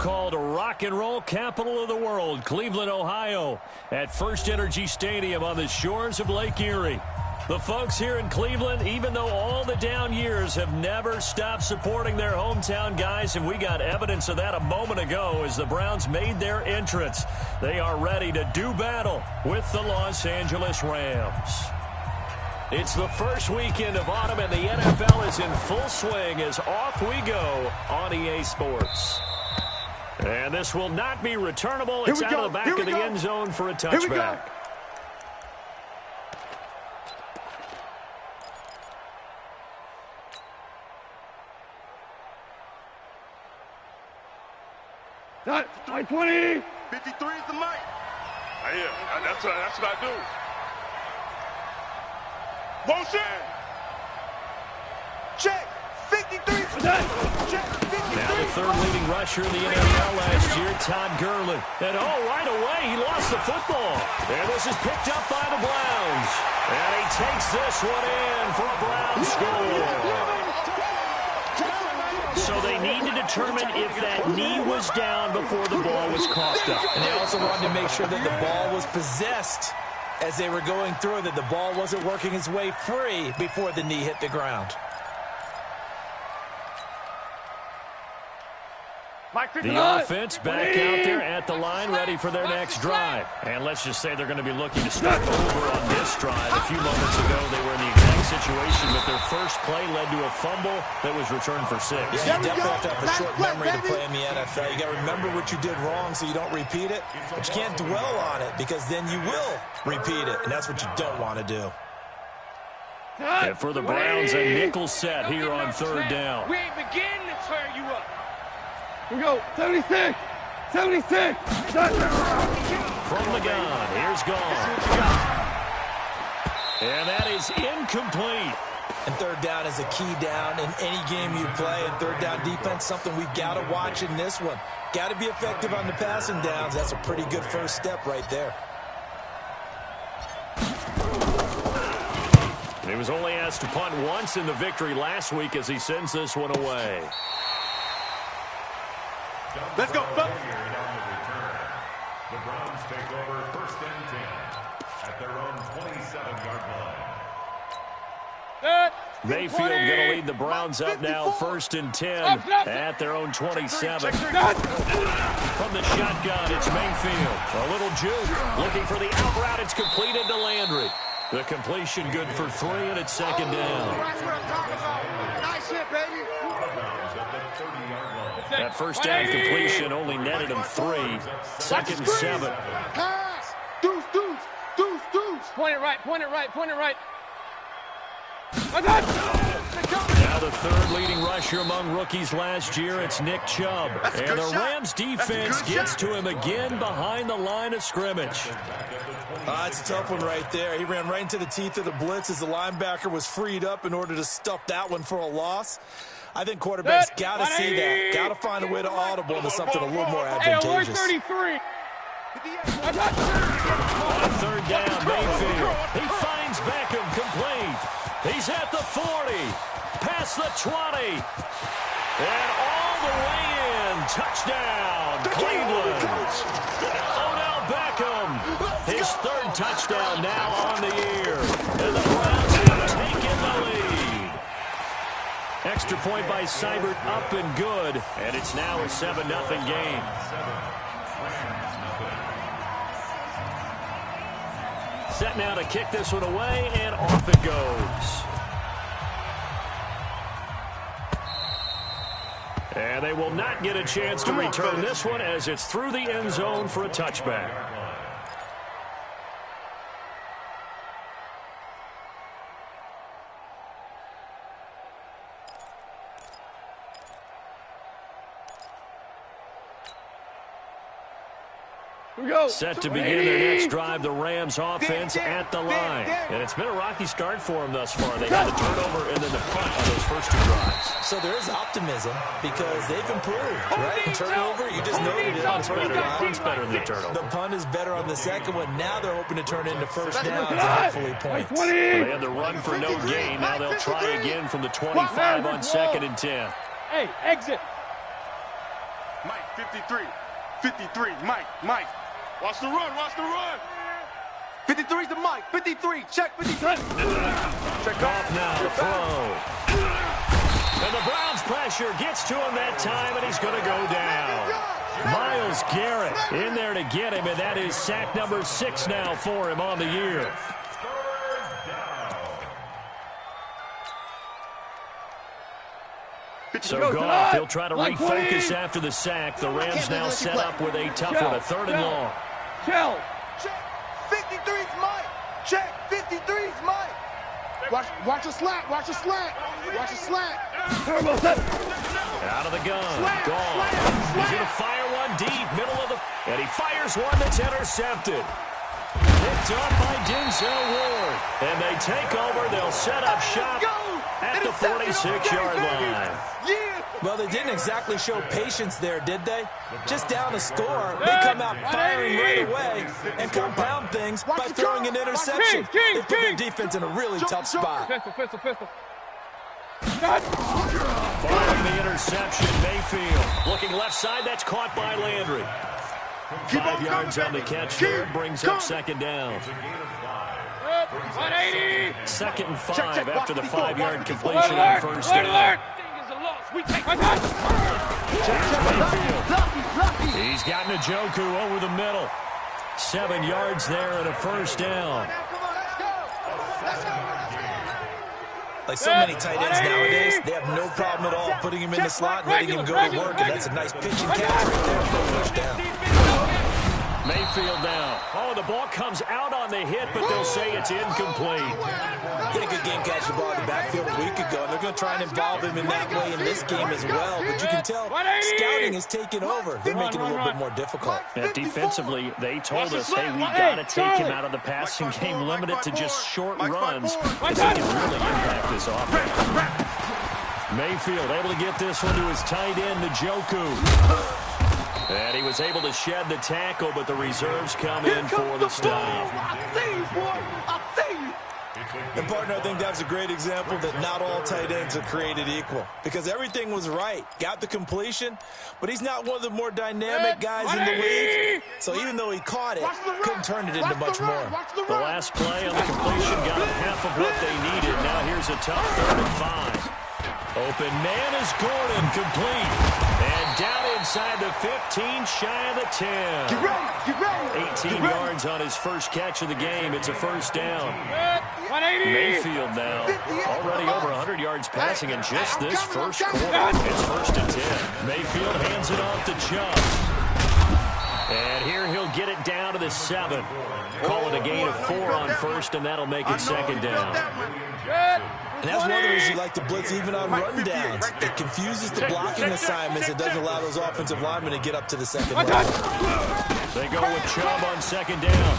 so-called rock and roll capital of the world, Cleveland, Ohio, at First Energy Stadium on the shores of Lake Erie. The folks here in Cleveland, even though all the down years, have never stopped supporting their hometown guys, and we got evidence of that a moment ago as the Browns made their entrance. They are ready to do battle with the Los Angeles Rams. It's the first weekend of autumn, and the NFL is in full swing as off we go on EA Sports. And this will not be returnable. It's out of the back of the end zone for a touchback. 20. 53 is the mic. That's what I do. Motion. Check. 53. Check. 53. Now the third leading rusher in the NFL last year, Todd Gurley. And right away, he lost the football. And this is picked up by the Browns. And he takes this one in for a Browns score. So they need to determine if that knee was down before the ball was coughed up. And they also wanted to make sure that the ball was possessed as they were going through, that the ball wasn't working its way free before the knee hit the ground. The offense back out there at the line, ready for their next drive. And let's just say they're going to be looking to start over on this drive. A few moments ago, they were in the exact situation, but their first play led to a fumble that was returned for 6. Yeah, you definitely have to have a short memory to play in the NFL. You got to remember what you did wrong so you don't repeat it, but you can't dwell on it because then you will repeat it, and that's what you don't want to do. And for the Browns, a nickel set here on third down. We ain't beginning to tear you up. Here we go. 76. 76. From the gun, here's Gone. And that is incomplete. And third down is a key down in any game you play. And third down defense, something we've got to watch in this one. Got to be effective on the passing downs. That's a pretty good first step right there. He was only asked to punt once in the victory last week as he sends this one away. Let's go. The Browns take over first and 10 at their own 27-yard line. Mayfield going to lead the Browns up now, first and 10 at their own 27. From the shotgun, it's Mayfield. A little juke, looking for the out route. It's completed to Landry. The completion good for 3, and it's second down. That's what I'm talking about. Nice hit, baby. That first down completion only netted him 3. Second and 7. Pass. Deuce. Point it right. Now the third leading rusher among rookies last year, it's Nick Chubb. And the Rams defense gets to him again behind the line of scrimmage. It's a tough one right there. He ran right into the teeth of the blitz as the linebacker was freed up in order to stuff that one for a loss. I think quarterbacks got to see that. Got to find a way to audible into something a little more advantageous. 33. On third down, Mayfield. He finds Beckham complete. He's at the 40. Past the 20. And all the way in. Touchdown, Cleveland. Odell Beckham. His third touchdown now on the year. And the Browns have taken the lead. Extra point by Seibert, up and good. And it's now a 7-0 game. Set now to kick this one away, and off it goes. And they will not get a chance to return this one as it's through the end zone for a touchback. Set to begin their next drive, the Rams offense at the line. And it's been a rocky start for them thus far. They had the turnover and then the punt on those first 2 drives. So there is optimism because they've improved, right? Turnover, you just noted it. Punt's better than the turnover. The punt is better on the second one. Now they're hoping to turn into first downs and hopefully points. Well, they had the run for no gain. Now they'll try again from the 25 on second and 10. Hey, exit. Mike. 53. 53. Mike. Watch the run. 53's the Mike. 53. Check 53. Check off now. Throw. And the Browns pressure gets to him that time, and he's going to go down. Myles Garrett in there to get him, and that is sack number 6 now for him on the year. So Goff, he'll try to refocus after the sack. The Rams now set up with a tough one, a 3rd and long. Check. 53's Mike. Check. 53's Mike. Watch a slant. Out of the gun. Goff. He's going to fire one deep, middle of the... And he fires one that's intercepted. Picked up by Denzel Ward. And they take over. They'll set up shop at the 46-yard line. Well, they didn't exactly show patience there, did they? Just down a score, they come out firing right away and compound things by throwing an interception. They put their defense in a really tough spot. Pistol. Following the interception, Mayfield. Looking left side, that's caught by Landry. 5 yards on the catch there, brings up 2nd down. 180. 2nd and 5 after the 5-yard completion on 1st down. He's got Njoku over the middle. 7 yards there and a 1st down. Like so many tight ends nowadays, they have no problem at all putting him in the slot and letting him go to work, and that's a nice pitch and catch right there for a first down. Mayfield now. Oh, the ball comes out on the hit, but they'll say it's incomplete. Did a good game catching the ball in the backfield a week ago, and they're going to try and involve him in that way in this game as well. But you can tell scouting has taken over. They're making it a little bit more difficult. Yeah, defensively, they told us, hey, we got to take him out of the passing game, limit it to just short runs, because he can really impact this offense. Mayfield able to get this one to his tight end, Njoku. And he was able to shed the tackle, but the reserves come in for the stop. I see you, boy. I see you. And, partner, I think that's a great example that not all tight ends are created equal. Because everything was right. Got the completion, but he's not one of the more dynamic guys in the league. So even though he caught it, couldn't turn it into much more. The last play on the completion got him half of what they needed. Now here's a tough 3rd and 5. Open man is Gordon, complete. And down inside the 15, shy of the 10. Get ready. 18 yards on his first catch of the game. It's a 1st down. 180. Mayfield now already over 100 yards passing in just this first quarter. It's 1st and 10. Mayfield hands it off to Chubb. And here he'll get it down to the 7. Call it a gain of 4 on 1st, and that'll make it 2nd down. And that's one of the reasons you like to blitz even on rundowns. It confuses the blocking assignments. It doesn't allow those offensive linemen to get up to the 2nd line. They go with Chubb on 2nd down.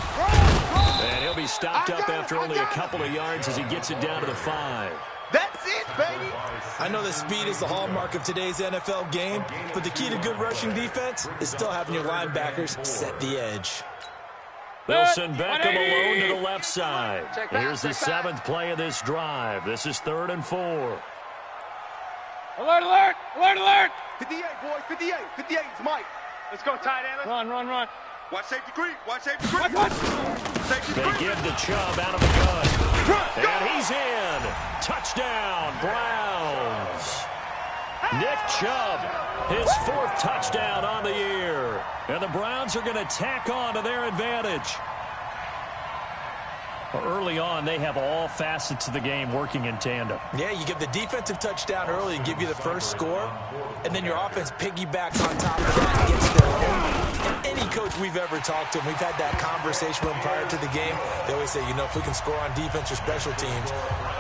And he'll be stopped up after only a couple of yards as he gets it down to the 5. That's it, baby. I know that speed is the hallmark of today's NFL game, but the key to good rushing defense is still having your linebackers set the edge. They'll send Beckham alone to the left side. Here's the 7th play of this drive. This is 3rd and 4. Alert. 58, boys. 58. 58 is Mike. Let's go, tight end. Run. Watch safety creep. Safety They creep. give the Chubb out of the gun. And he's in. Touchdown, Browns. Nick Chubb, his 4th touchdown on the year. And the Browns are going to tack on to their advantage. Early on, they have all facets of the game working in tandem. Yeah, you give the defensive touchdown early and give you the first score, and then your offense piggybacks on top of that and gets their own. And any coach we've ever talked to, and we've had that conversation with them prior to the game, they always say, if we can score on defense or special teams,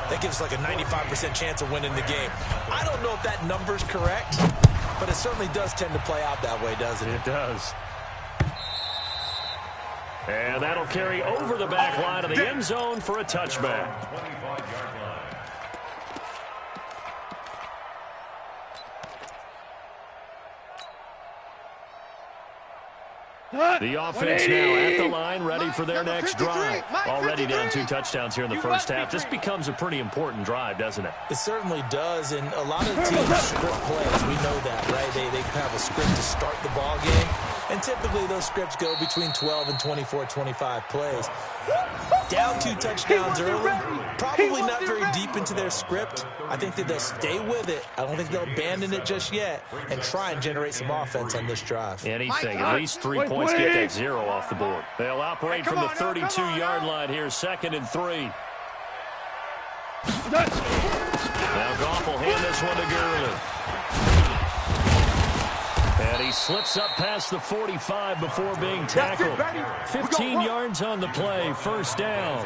that gives us like a 95% chance of winning the game. I don't know if that number's correct, but it certainly does tend to play out that way, doesn't it? It does. And that'll carry over the back line of the end zone for a touchback. The offense now at the line, ready for their next drive. Already down 2 touchdowns here in the first half. This becomes a pretty important drive, doesn't it? It certainly does, and a lot of teams script plays. We know that, right? They have a script to start the ball game, and typically those scripts go between 12 and 24, 25 plays. Down 2 touchdowns early, probably not very deep into their script. I think that they'll stay with it. I don't think they'll abandon it just yet and try and generate some offense on this drive. Anything, at least 3 points, get that 0 off the board. They'll operate from the 32-yard line here, 2nd and 3. Now Goff will hand this one to Gurley. And he slips up past the 45 before being tackled. 15 yards on the play, first down.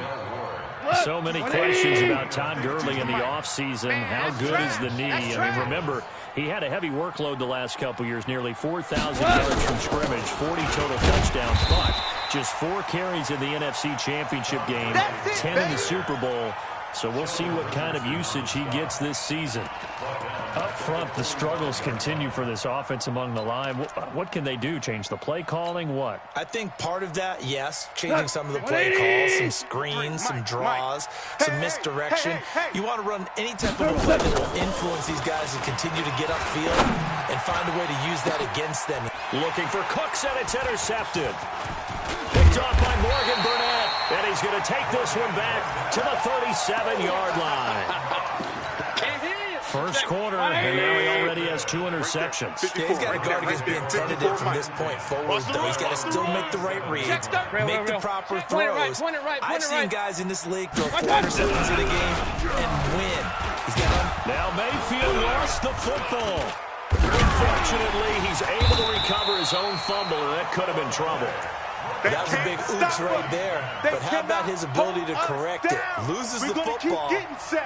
So many questions about Todd Gurley in the offseason. How good is the knee? I mean, remember, he had a heavy workload the last couple years, nearly 4,000 yards from scrimmage, 40 total touchdowns, but just 4 carries in the NFC Championship game, 10 in the Super Bowl. So we'll see what kind of usage he gets this season. Up front, the struggles continue for this offense among the line. What can they do? Change the play calling? What? I think part of that, yes, changing some of the play calls, some screens, some draws, some misdirection. You want to run any type of a play that will influence these guys to continue to get upfield and find a way to use that against them. Looking for Cooks, and it's intercepted. Picked off by Morgan Burnett, and he's going to take this one back to the 37-yard line. First quarter, and now he already has 2 interceptions. Yeah, he's got to guard against being tentative from this point forward, though. He's got to still make the right reads, make the proper throws. I've seen guys in this league throw 4 interceptions in a game and win. He's got them. Now Mayfield lost the football. Unfortunately, he's able to recover his own fumble, and that could have been trouble. That was a big oops right there. But how about his ability to correct it? Loses the football,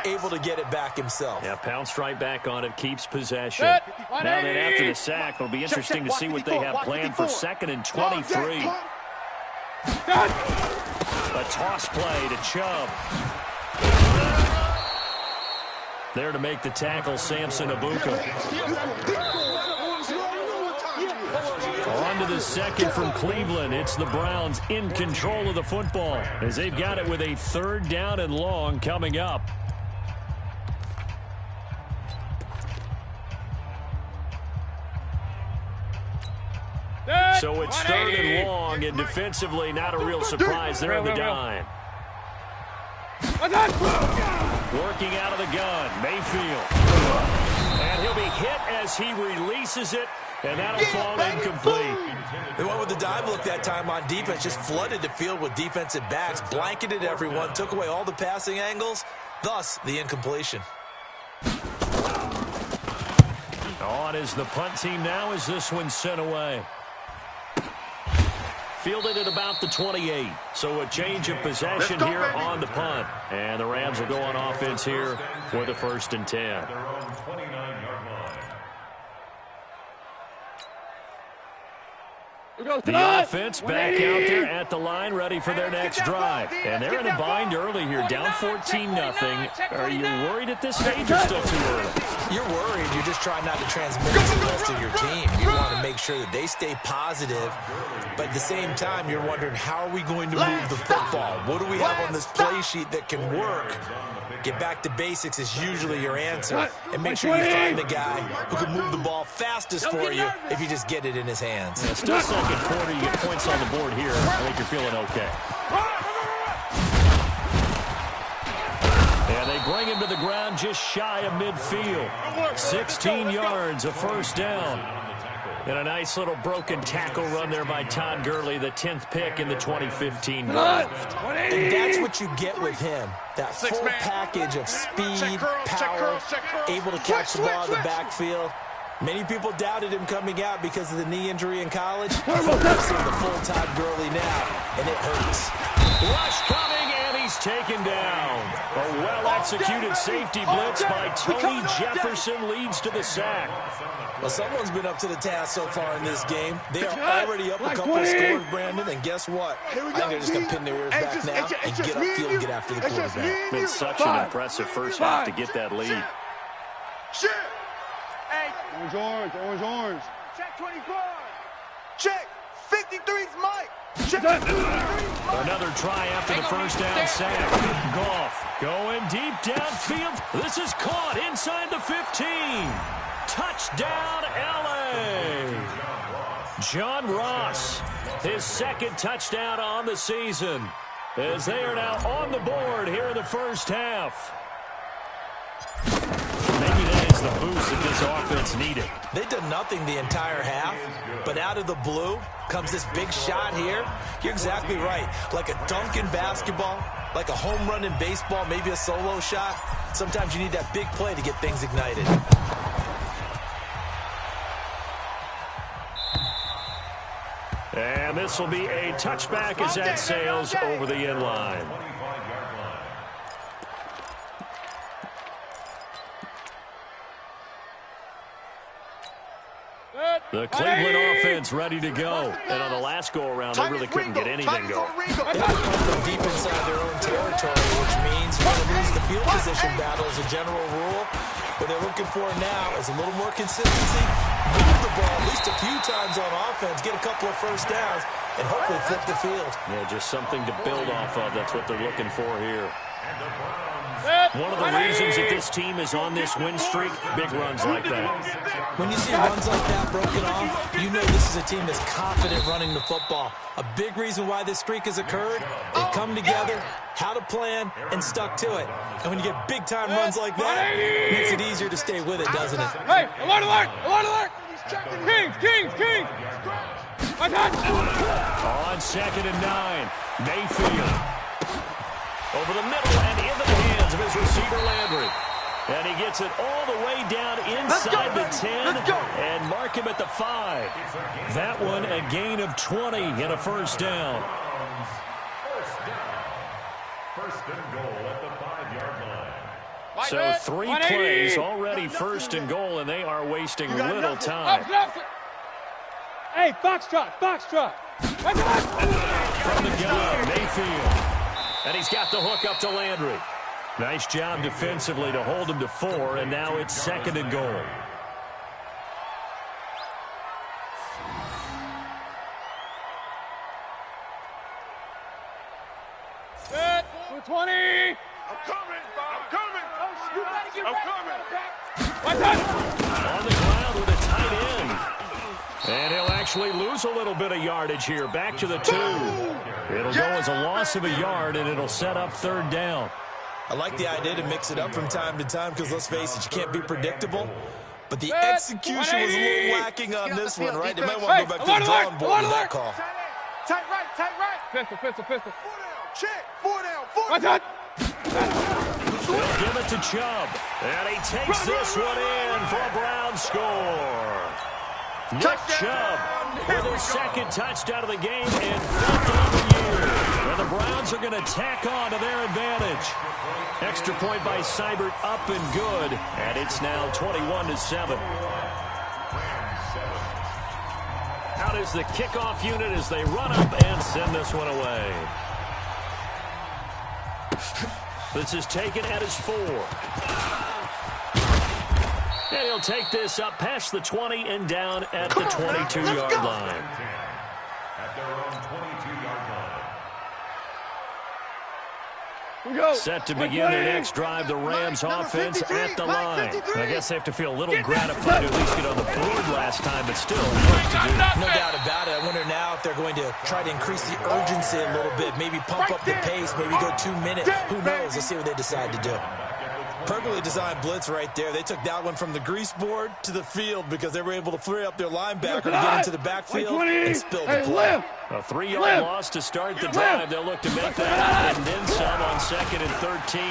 able to get it back himself. Yeah, pounced right back on it, keeps possession. Now then, after the sack, it'll be interesting to see what they have planned for 2nd and 23. A toss play to Chubb. There to make the tackle, Samson Abuka. On to the second from Cleveland. It's the Browns in control of the football as they've got it with a 3rd down and long coming up. So it's 3rd and long, and defensively not a real surprise there on the dime. Working out of the gun, Mayfield. And he'll be hit as he releases it. And that'll fall incomplete. They went with the dive look that time on defense, just flooded the field with defensive backs, blanketed everyone, took away all the passing angles, thus the incompletion. On is the punt team now as this one's sent away. Fielded at about the 28. So a change of possession here on the punt. And the Rams will go on offense here for the 1st and 10. The offense back out there at the line, ready for their next drive. And they're in a bind early here, down 14-0. Are you worried at this stage or still too early? You're worried. You're just trying not to transmit it to the rest of your team. You want to make sure that they stay positive. But at the same time, you're wondering, how are we going to move the football? What do we have on this play sheet that can work? Get back to basics is usually your answer. And make sure you find the guy who can move the ball fastest for you if you just get it in his hands. Yeah, still 2nd quarter. You get points on the board here. I think you're feeling okay. And they bring him to the ground just shy of midfield. 16 yards, a 1st down. And a nice little broken tackle run there by Todd Gurley, the 10th pick in the 2015 draft. And that's what you get with him. That full package of speed, power, able to catch the ball in the backfield. Many people doubted him coming out because of the knee injury in college. We're seeing the full Todd Gurley now, and it hurts. Rush coming, and he's taken down. A well-executed safety blitz by Tony Jefferson leads to the sack. Well, someone's been up to the task so far in this game. They are already up a couple of scores, Brandon, and guess what? I think they're just going to pin their ears back now and get upfield and get after the quarterback. Been such an impressive first half to get that lead. Orange. Check 24. Check 50. 53's Mike. Check. Another try after the first down sack. Goff going deep downfield. This is caught inside the 15. Touchdown, L.A. John Ross, his second touchdown on the season, as they are now on the board here in the first half. Maybe that is the boost that this offense needed. They did nothing the entire half, but out of the blue comes this big shot here. You're exactly right. Like a dunk in basketball, like a home run in baseball, maybe a solo shot. Sometimes you need that big play to get things ignited. And this will be a touchback as that sails over the end line. The Cleveland offense ready to go. And on the last go-around, they really couldn't get anything going. They come from deep inside their own territory, which means you're going to lose the field position battle as a general rule. What they're looking for now is a little more consistency, move the ball at least a few times on offense, get a couple of first downs, and hopefully flip the field. Yeah, just something to build off of. That's what they're looking for here. One of the reasons that this team is on this win streak, big runs like that. When you see runs like that broken off, you know this is a team that's confident running the football. A big reason why this streak has occurred, they've come together, had a plan, and stuck to it. And when you get big-time runs like that, it makes it easier to stay with it, doesn't it? Hey, alert, alert, alert, alert! Kings! On 2nd and 9, Mayfield. Over the middle and into the hands of his receiver, Landry. And he gets it all the way down inside the 10 and mark him at the 5. That one a gain of 20 and a first down. First and goal at the 5-yard line. So 3 plays already first and goal, and they are wasting little time. Hey, foxtrot. From the gun, Mayfield. And he's got the hook up to Landry. Nice job defensively to hold him to 4, and now it's 2nd and goal. Set, 20. I'm coming. You better get ready. On the ground with a tight end. And he'll actually lose a little bit of yardage here. Back to the 2. It'll go as a loss of a yard, and it'll set up 3rd down. I like the idea to mix it up from time to time because, let's face it, you can't be predictable. But the execution was a little lacking on this one, right? They might want to go back to the drawing board with that call. Tight right. Pistol. 4 down, check. 4 down. They'll give it to Chubb. And he takes this one in for a Brown score. Nick Chubb with his 2nd touchdown of the game and 5th of the year. And the Browns are going to tack on to their advantage. Extra point by Seibert up and good. And it's now 21-7. Out is the kickoff unit as they run up and send this one away. This is taken at his 4. And he'll take this up past the 20 and down at the 22-yard line. At their own 22-yard line. Set to begin their next drive, the Rams offense at the line. I guess they have to feel a little gratified to at least get on the board last time, but still work to do. No doubt about it. I wonder now if they're going to try to increase the urgency a little bit, maybe pump up the pace, maybe go 2 minutes. Who knows? Let's see what they decide to do. Perfectly designed blitz right there. They took that one from the grease board to the field because they were able to free up their linebacker to get into the backfield and spill the play. A 3-yard loss to start the drive. They'll look to make that and then some on 2nd and 13.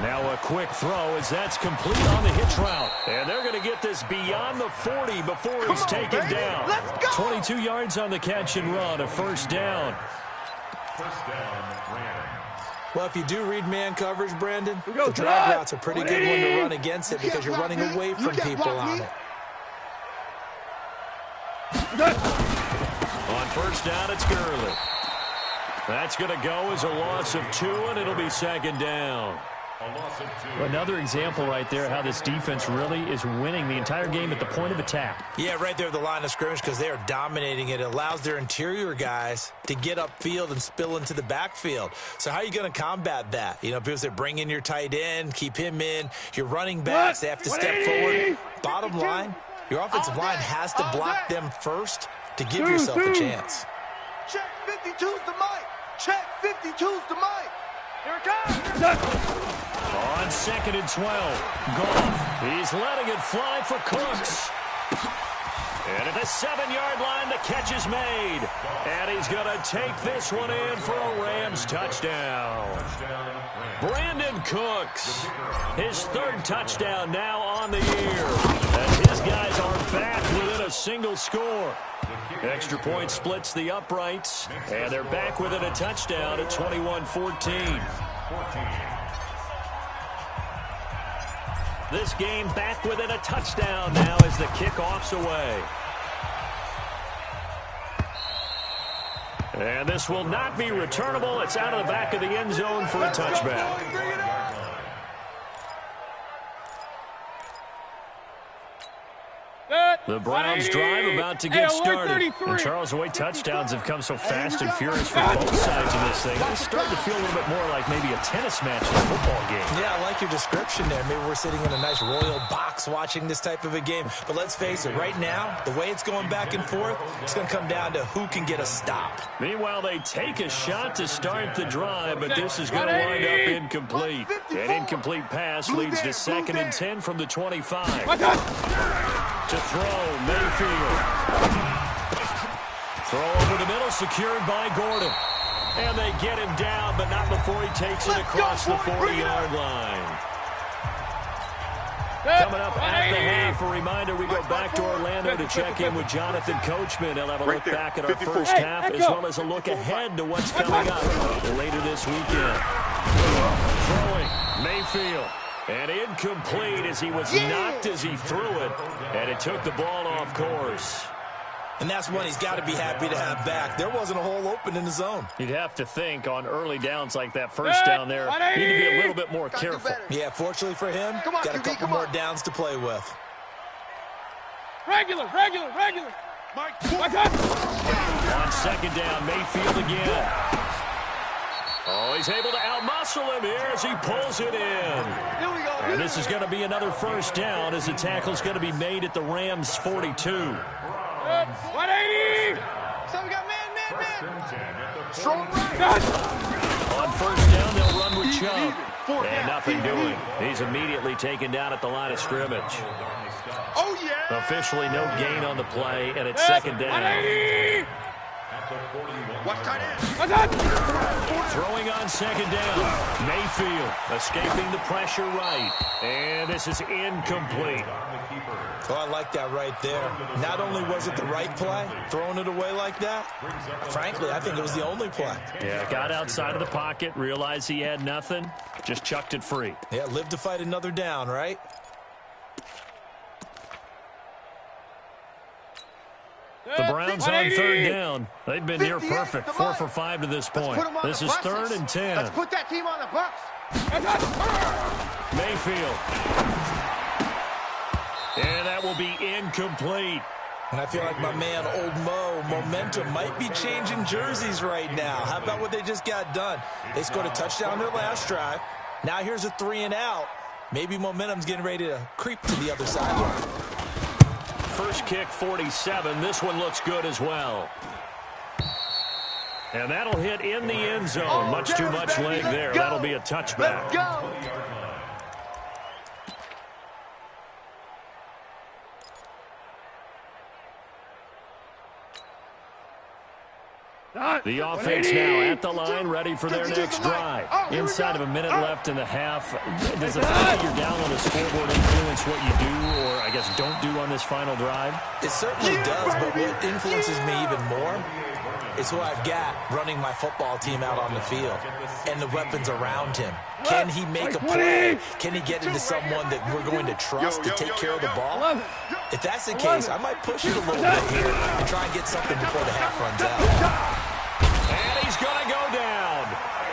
Now a quick throw as that's complete on the hitch route. And they're going to get this beyond the 40 before he's taken down. 22 yards on the catch and run, a first down. First down, Rams. Well, if you do read man coverage, Brandon, the drag route's a pretty good one to run against it because you're running away from people on it. On first down, it's Gurley. That's going to go as a loss of 2, and it'll be 2nd down. A loss of 2. Another example right there how this defense really is winning the entire game at the point of attack. Yeah, right there at the line of scrimmage because they are dominating it. It allows their interior guys to get upfield and spill into the backfield. So how are you going to combat that? You know, people say bring in your tight end, keep him in. Your running backs, they have to step forward. Bottom line, your offensive line has to block them first to give yourself a chance. Check 52's the mic. Check 52's the mic. Here it comes. On 2nd and 12, Goff. He's letting it fly for Cooks. And at the 7-yard line, the catch is made. And he's going to take this one in for a Rams touchdown. Brandon Cooks, his 3rd touchdown now on the year. As his guys are back within a single score. Extra point splits the uprights, and they're back within a touchdown at 21-14. This game back within a touchdown now as the kickoff's away. And this will not be returnable. It's out of the back of the end zone for a touchback. The Browns drive about to get started. And Charles, the way touchdowns have come so fast and furious for both sides of this thing, it's starting to feel a little bit more like maybe a tennis match than a football game. Yeah, I like your description there. Maybe we're sitting in a nice royal box watching this type of a game. But let's face it, right now, the way it's going back and forth, it's going to come down to who can get a stop. Meanwhile, they take a shot to start the drive, but this is going to wind up incomplete. An incomplete pass leads to 2nd and 10 from the 25. To throw, Mayfield. Throw over the middle, secured by Gordon. And they get him down, but not before he takes it across the 40-yard line. Coming up at the half, a reminder, we go back to Orlando to check in with Jonathan Coachman. He'll have a look back at our first half, as well as a look ahead to what's coming up later this weekend. Throwing, Mayfield. And incomplete as he was knocked as he threw it. And it took the ball off course. And that's one he's got to be happy to have back. There wasn't a hole open in the zone. You'd have to think on early downs like that first down there, you need to be a little bit more careful. Yeah, fortunately for him, got a couple more downs to play with. Regular. Mike. On 2nd down, Mayfield again. Oh, he's able to outmuscle him here as he pulls it in. And this is going to be another first down as the tackle's going to be made at the Rams' 42. 180! So we got man. Strong On first down, they'll run with Chubb. And nothing doing. He's immediately taken down at the line of scrimmage. Oh, yeah. Officially no gain on the play, and it's 2nd down. 180! Watch tight end. Throwing on 2nd down. Mayfield escaping the pressure right. And this is incomplete. Oh, I like that right there. Not only was it the right play, throwing it away like that, frankly, I think it was the only play. Yeah, got outside of the pocket, realized he had nothing, just chucked it free. Yeah, live to fight another down, right? The Browns on 3rd down. They've been near perfect, 4 for 5 to this point. This is 3rd and 10. Let's put that team on the bus. Mayfield. And that will be incomplete. And I feel like my man, Old Mo, momentum might be changing jerseys right now. How about what they just got done? They scored a touchdown their last drive. Now here's a 3 and out. Maybe momentum's getting ready to creep to the other sideline. First kick, 47. This one looks good as well. And that'll hit in the end zone. Much too much leg there. That'll be a touchback. Let's go. The offense now at the line, ready for their next drive. Inside of a minute left in the half. Does the fact that you're down on the scoreboard influence what you do, or I guess don't do on this final drive? It certainly does, but what influences me even more is who I've got running my football team out on the field and the weapons around him. Can he make a play? Can he get into someone that we're going to trust to take care of the ball? If that's the case, I might push it a little bit here and try and get something before the half runs out. And he's going to go down.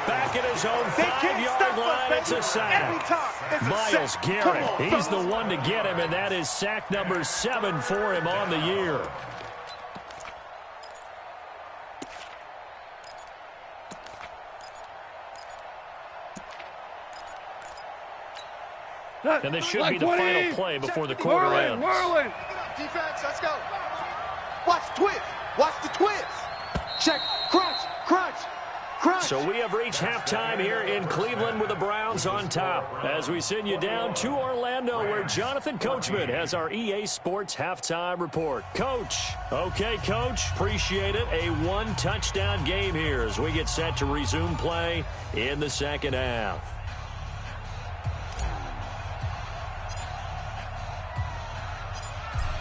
Back at his own 5-yard line. It's a sack. Myles Garrett, he's the one to get him, and that is sack number 7 for him on the year. And this should be the final play before the quarter ends. Whirling. Defense, let's go. Watch the twist. Watch the twist. Check. Crunch. Crunch. Crunch. So we have reached halftime here in Cleveland with the Browns on top. As we send you down to Orlando, where Jonathan Coachman has our EA Sports halftime report. Coach. Okay, Coach. Appreciate it. A one-touchdown game here as we get set to resume play in the second half.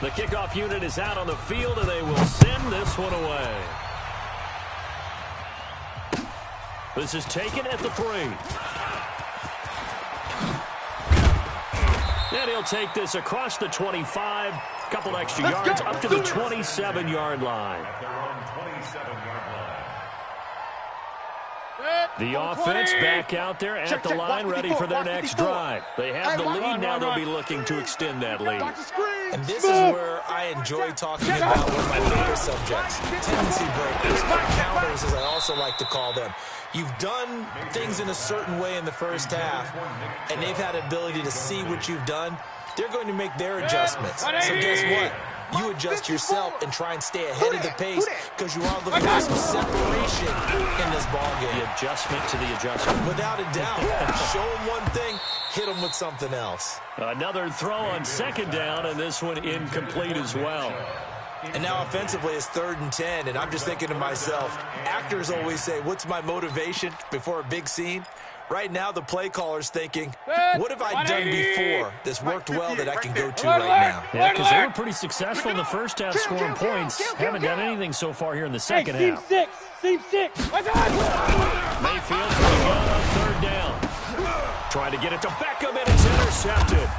The kickoff unit is out on the field, and they will send this one away. This is taken at the 3. And he'll take this across the 25. Couple extra yards up to the 27-yard line. The offense back out there at the line, ready for their next drive. They have the lead. Now they'll be looking to extend that lead. And this is where I enjoy talking about one of my favorite subjects, tendency breakers, counters, as I also like to call them. You've done things in a certain way in the first half, and they've had the ability to see what you've done. They're going to make their adjustments. So guess what? You adjust yourself and try and stay ahead of the pace because you are looking for some separation in this ballgame. The adjustment to the adjustment. Without a doubt. Show them one thing, hit them with something else. Another throw on second down, and this one incomplete as well. And now offensively it's 3rd and 10, and I'm just thinking to myself, actors always say, what's my motivation before a big scene? Right now, the play caller's thinking, what have I done before that's worked well that I can go to right now? Yeah, because they were pretty successful in the first half scoring points. Haven't done anything so far here in the second half. Seam 6. Mayfield for the gun on 3rd down. Trying to get it to Beckham, and it's intercepted.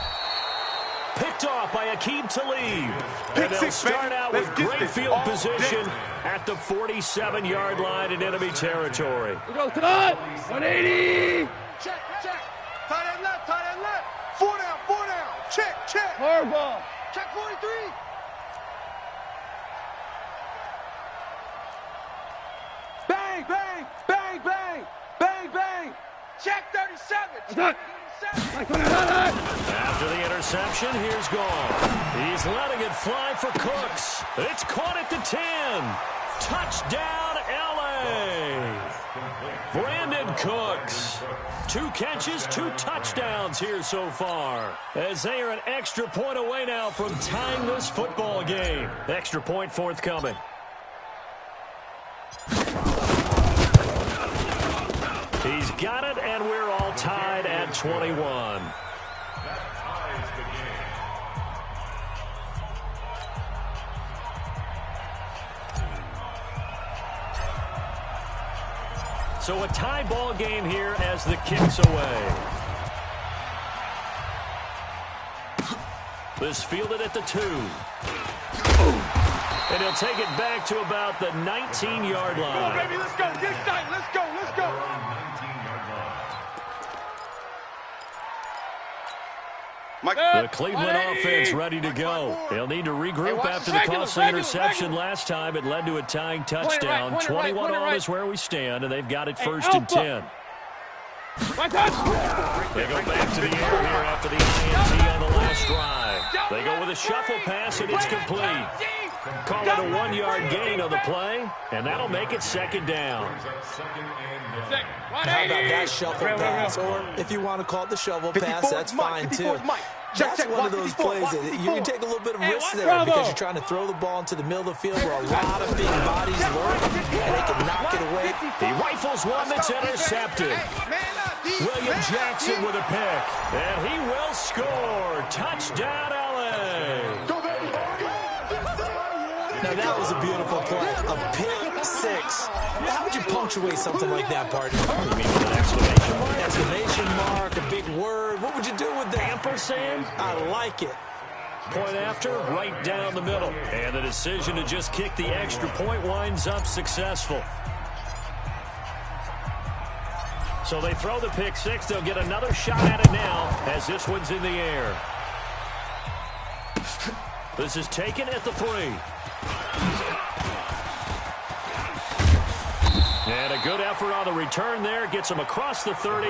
Picked off by Aqib Talib. And they'll start out with great field position at the 47-yard line in enemy territory. We go to the 180. Check. Tight end left. 4 down. Check. Hard ball. Check 43. Bang. Check 37. After the interception, here's Gall. He's letting it fly for Cooks. It's caught at the 10. Touchdown, L.A. Brandon Cooks. 2 catches, 2 touchdowns here so far. As they are an extra point away now from tying this football game. Extra point forthcoming. He's got it, and we're all tied at 21. So a tie ball game here as the kick's away. This fielded at the 2. And he'll take it back to about the 19-yard line. Come on, baby, let's go. Get excited. Let's go. The Cleveland offense ready to go. They'll need to regroup after the costly interception last time. It led to a tying touchdown. 21 all is where we stand, and they've got it 1st and 10. They go back to the air here after the INT on the last drive. They go with a shuffle pass, and it's complete. Call it a 1-yard gain on the play, and that'll make it 2nd down. How about that shuffle pass? Or if you want to call it the shovel pass, that's fine too. That's one of those plays that you can take a little bit of risk there because you're trying to throw the ball into the middle of the field where a lot of big bodies lurk, and they can knock it away. He rifles one that's intercepted. William Jackson with a pick, and he will score. Touchdown, L.A. Now that was a beautiful play, a pick 6. How would you punctuate something like that, partner? You mean with an exclamation mark? Exclamation mark, a big word. What would you do with that? Ampersand? I like it. Point after, right down the middle. And the decision to just kick the extra point winds up successful. So they throw the pick six. They'll get another shot at it now as this one's in the air. This is taken at the 3. And a good effort on the return there. Gets them across the 30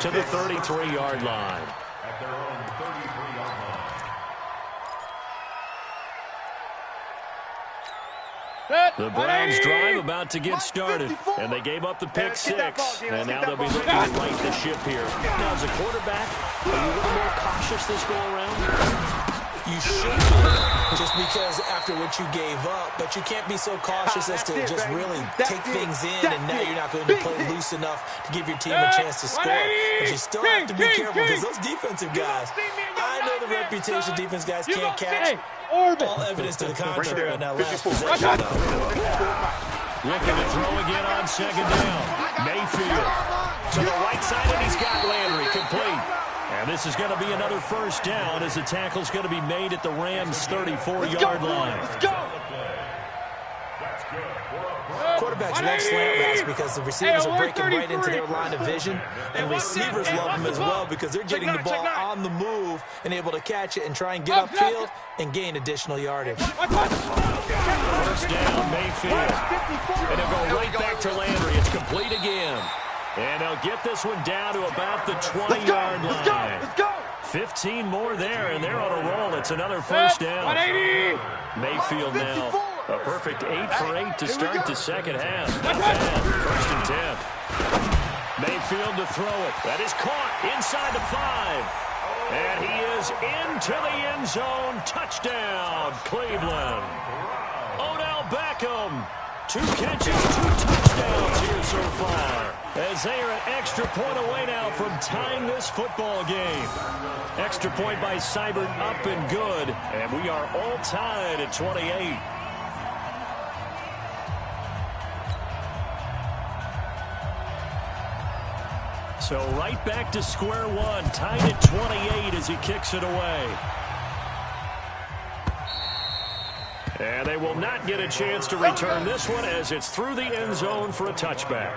to the 33-yard line. At their own 33-yard line. The Browns drive about to get started, and they gave up the pick six, and now they'll be looking to right the ship here. Now, as a quarterback, are you a little more cautious this go around? You should be, just because after what you gave up, but you can't be so cautious as to just really take things in, and now you're not going to play loose enough to give your team a chance to score. But you still have to be careful because those defensive guys, I know the reputation defense guys can't catch. All evidence to the contrary on that last possession, though. Looking to throw again on second down. Mayfield to the right side, and he's got Landry complete. And this is going to be another first down as the tackle's going to be made at the Rams' 34-yard line. Let's go. Quarterbacks love slant routes because the receivers are breaking right into their line of vision, and receivers love them as well because they're getting the ball on the move and able to catch it and try and get upfield and gain additional yardage. First down, Mayfield. And they'll go right back to Landry. It's complete again. And they'll get this one down to about the 20-yard line. Let's go. 15 more there, and they're on a roll. It's another first down. 180. Mayfield now a perfect 8 for 8 to start the second half. Not bad. First and 10. Mayfield to throw it. That is caught inside the 5. And he is into the end zone. Touchdown, Cleveland. Odell Beckham. 2 catches, 2 touchdowns here so far. As they are an extra point away now from tying this football game. Extra point by Seibert up and good. And we are all tied at 28. So right back to square one. Tied at 28 as he kicks it away. And they will not get a chance to return this one as it's through the end zone for a touchback.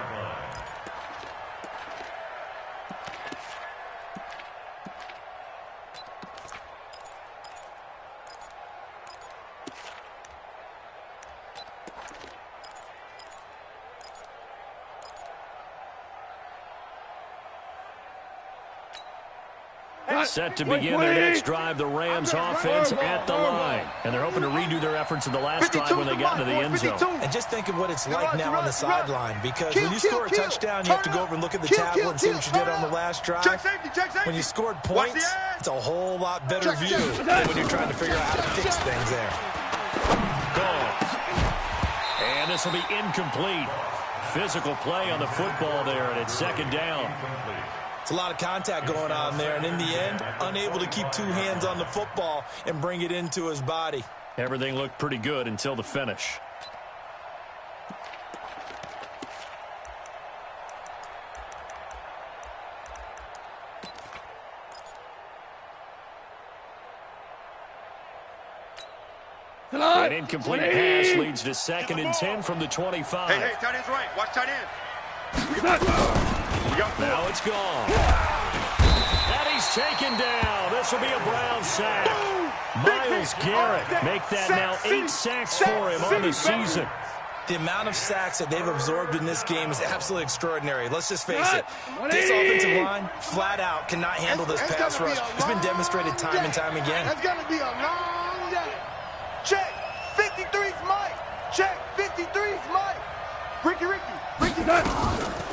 Set to begin their next drive, the Rams offense at the line. And they're hoping to redo their efforts in the last drive when they got into the end zone. And just think of what it's like now on the sideline, because when you score a touchdown, you have to go over and look at the tablet and see what you did on the last drive. When you scored points, it's a whole lot better view than when you're trying to figure out how to fix things there. Gone. And this will be incomplete. Physical play on the football there, and it's second down. It's a lot of contact going on there, and in the end, unable to keep 2 hands on the football and bring it into his body. Everything looked pretty good until the finish. An incomplete pass leads to 2nd and 10 from the 25. Hey, tight end's right. Watch tight end. Now it's gone. And he's taken down. This will be a Brown sack. Myles Garrett make that now 8 sacks for him on the season. The amount of sacks that they've absorbed in this game is absolutely extraordinary. Let's just face it. This offensive line, flat out, cannot handle this pass rush. It's been demonstrated time and time again. That's going to be a long day. Check. 53's Mike. Check. 53's Mike. Ricky.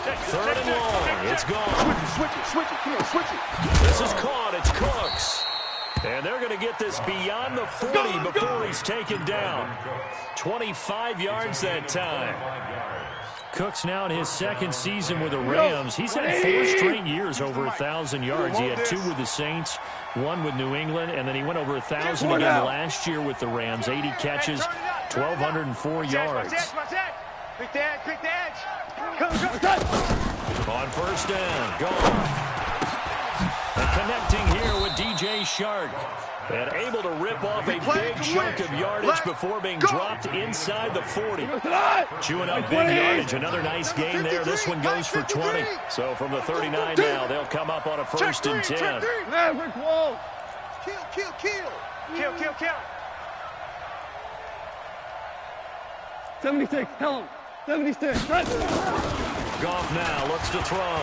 3rd and long. It's gone. Switch it. Come on, switch it. This is caught. It's Cooks. And they're going to get this beyond the 40 before he's taken down. 25 yards that time. Cooks now in his 2nd season with the Rams. He's had 4 straight years over 1,000 yards. He had 2 with the Saints, 1 with New England, and then he went over 1,000 again last year with the Rams. 80 catches, 1,204 yards. Quick the edge. On first down, gone. And connecting here with DJ Shark. And able to rip off a big chunk of yardage before being dropped inside the 40. Chewing up big yardage. Another nice gain there. This one goes for 20. So from the 39 now, they'll come up on a 1st and 10. Kill. 76, tell him. 76. Goff now looks to throw.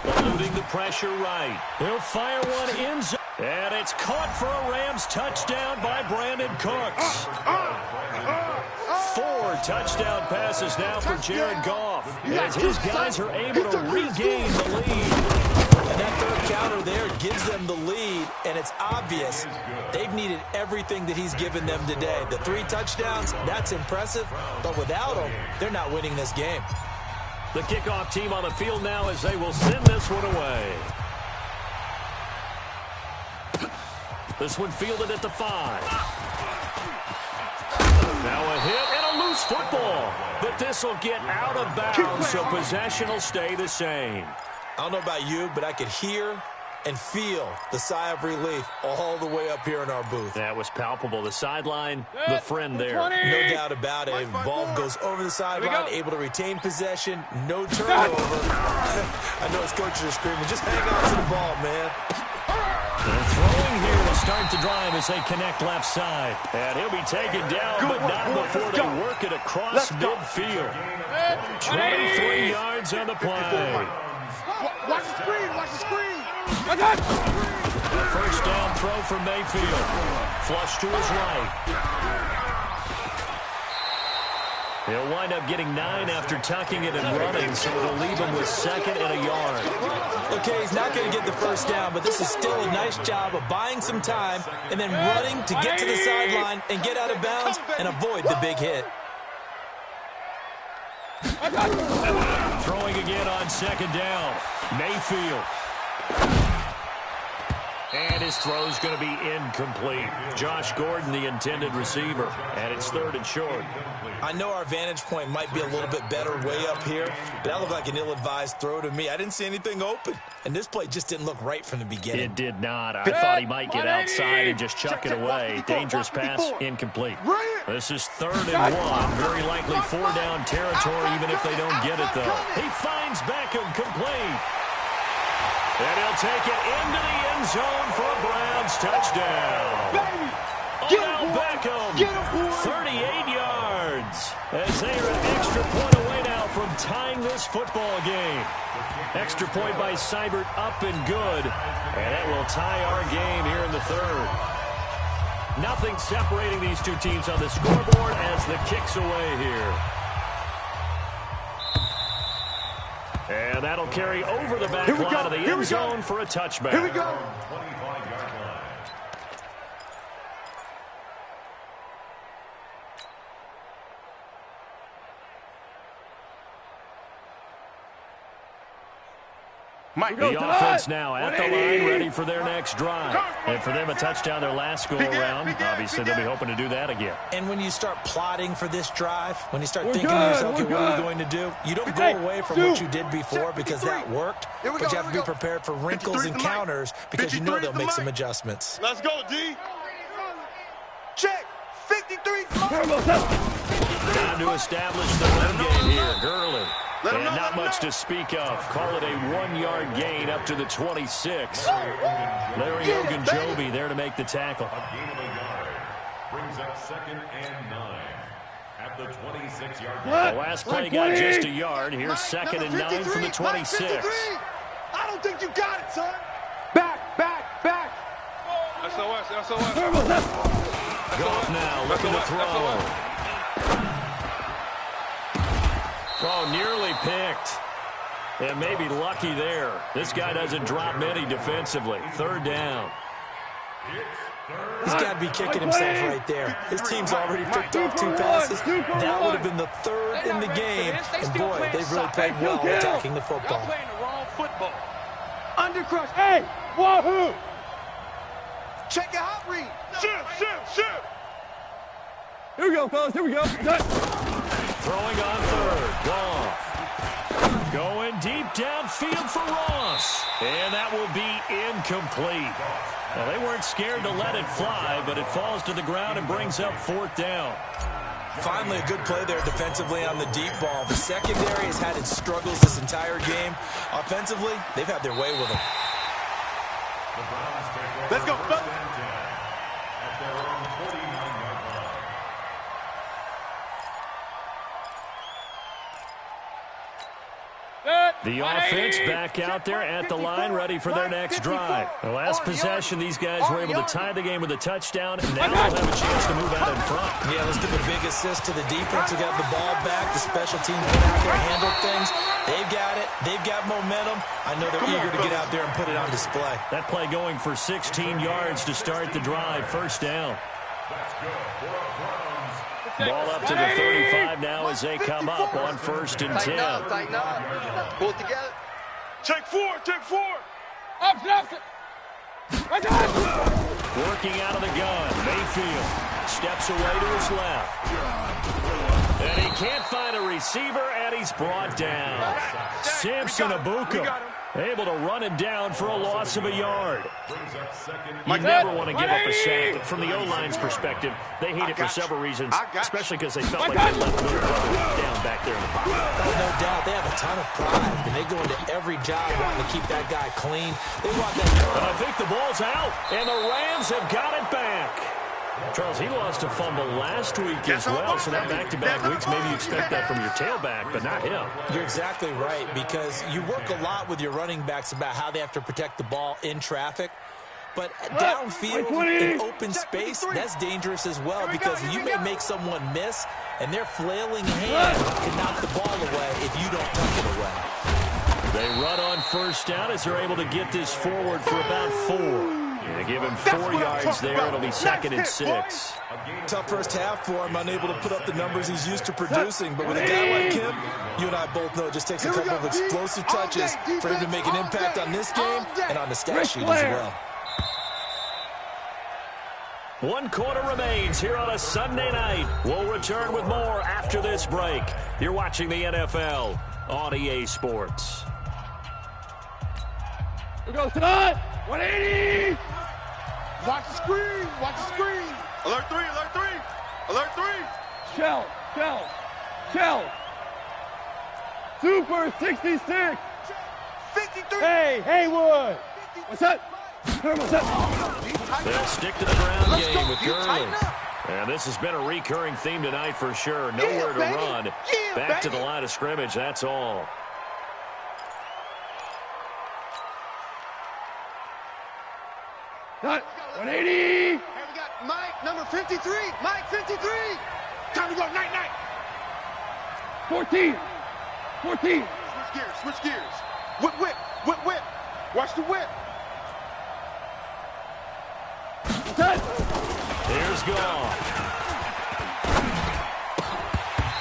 Eluding the pressure right. He'll fire one in zone. And it's caught for a Rams touchdown by Brandon Cooks. 4 touchdown passes now for Jared Goff. As his guys are able to regain the lead. And that third counter there gives them the lead, and it's obvious they've needed everything that he's given them today. The 3 touchdowns, that's impressive, but without him, they're not winning this game. The kickoff team on the field now as they will send this one away. This one fielded at the 5. Now a hit and a loose football. But this will get out of bounds, so possession will stay the same. I don't know about you, but I could hear and feel the sigh of relief all the way up here in our booth. That was palpable. The sideline, the friend there. No doubt about it. Ball goes over the sideline, able to retain possession, no turnover. I know his coaches are screaming, just hang on to the ball, man. They're throwing here to start the drive as they connect left side. And he'll be taken down, but not before they work it across midfield. 23 yards on the play. Watch the screen. A 1st down throw for Mayfield. Flush to his right. He'll wind up getting 9 after tucking it and running, so it'll leave him with 2nd and a yard. Okay, he's not going to get the 1st down, but this is still a nice job of buying some time and then running to get to the sideline and get out of bounds and avoid the big hit. Throwing again on 2nd down. Mayfield. And his throw's going to be incomplete. Josh Gordon, the intended receiver. And it's 3rd and short. I know our vantage point might be a little bit better way up here, but that looked like an ill-advised throw to me. I didn't see anything open. And this play just didn't look right from the beginning. It did not. I thought he might get outside and just chuck it away. Dangerous pass, incomplete. This is 3rd and 1. Very likely 4-down territory, even if they don't get it, though. He finds Beckham complete. And he'll take it into the end zone for a Browns touchdown. Odell Beckham, 38 yards. As they are an extra point away now from tying this football game. Extra point by Seibert up and good. And that will tie our game here in the 3rd. Nothing separating these two teams on the scoreboard as the kick's away here. And that'll carry over the back line of the end zone for a touchback. Here we go. The offense now at the line, ready for their next drive. And for them, a touchdown their last go-around. Obviously, they'll be hoping to do that again. And when you start plotting for this drive, when you start thinking to yourself, okay, what are we going to do? You don't go away from what you did before because that worked, but you have to be prepared for wrinkles and counters because you know they'll make some adjustments. Let's go, D. Check. 53. Time to establish the run game here. Gurley. And not much to speak of. Call it a 1-yard gain up to the 26. Larry Ogunjobi there to make the tackle. A gain of a yard. Brings up 2nd and 9 at the 26-yard line. The last play got just a yard. Here's 2nd and 9 from the 26. I don't think you got it, son. Back. SOS. Goff now looking to throw. Oh, nearly picked. And maybe lucky there. This guy doesn't drop many defensively. 3rd down. He's got to be kicking himself right there. His team's already picked off 2 passes. That would have been the 3rd in the game. And, boy, they've really played well attacking the football. Under crush. Hey, wahoo! Check your hot read. Shoot. Here we go, fellas. Here we go. Throwing on 3rd. Goff. Going deep downfield for Ross. And that will be incomplete. Well, they weren't scared to let it fly, but it falls to the ground and brings up 4th down. Finally, a good play there defensively on the deep ball. The secondary has had its struggles this entire game. Offensively, they've had their way with them. Let's go, Buck. At their own 49-yard line. The offense back out there at the line, ready for their next drive. The last possession, these guys were able to tie the game with a touchdown, and now they'll have a chance to move out in front. Yeah, let's give a big assist to the defense who got the ball back. The special teams went out there and handled things. They've got it. They've got momentum. I know they're eager to get out there and put it on display. That play going for 16 yards to start the drive. 1st down. That's good for a Browns. Ball up to the 35 now as they come up on 1st and 10. Tighten up. Pull it together. Take 4, take 4. Working out of the gun. Mayfield steps away to his left. And he can't find a receiver, and he's brought down. Samson Abuka able to run him down for a loss of a yard. You never want to give up a sack, but from the O-line's perspective, they hate it for several reasons, especially because they felt like they left their brother down back there in the pocket. Oh, no doubt. They have a ton of pride, and they go into every job wanting to keep that guy clean. They want that. But I think the ball's out, and the Rams have got it back. Charles, he lost a fumble last week as well, so that back-to-back weeks, maybe you expect that from your tailback, but not him. You're exactly right, because you work a lot with your running backs about how they have to protect the ball in traffic. But downfield, in open space, that's dangerous as well, because you may make someone miss, and their flailing hand can knock the ball away if you don't tuck it away. They run on 1st down as they're able to get this forward for about 4. They give him 4 yards there. It'll be 2nd and 6. Tough first half for him, unable to put up the numbers he's used to producing. But with a guy like him, you and I both know it just takes a couple of explosive touches for him to make an impact on this game and on the stat sheet as well. 1 quarter remains here on a Sunday night. We'll return with more after this break. You're watching the NFL on EA Sports. Here goes tonight. 180. Watch the screen. Watch the screen. Alert 3, alert 3. Alert 3. Shell. Super 66. 53. Hey, Haywood. What's up? What's up? They'll stick to the ground game with Gurley. And this has been a recurring theme tonight for sure. Nowhere to run. Back to the line of scrimmage, that's all. Not 180. Here we got Mike, number 53. Mike, 53. Time to go. Night. 14. Switch gears. Whip. Watch the whip. What's up? Here's Goff.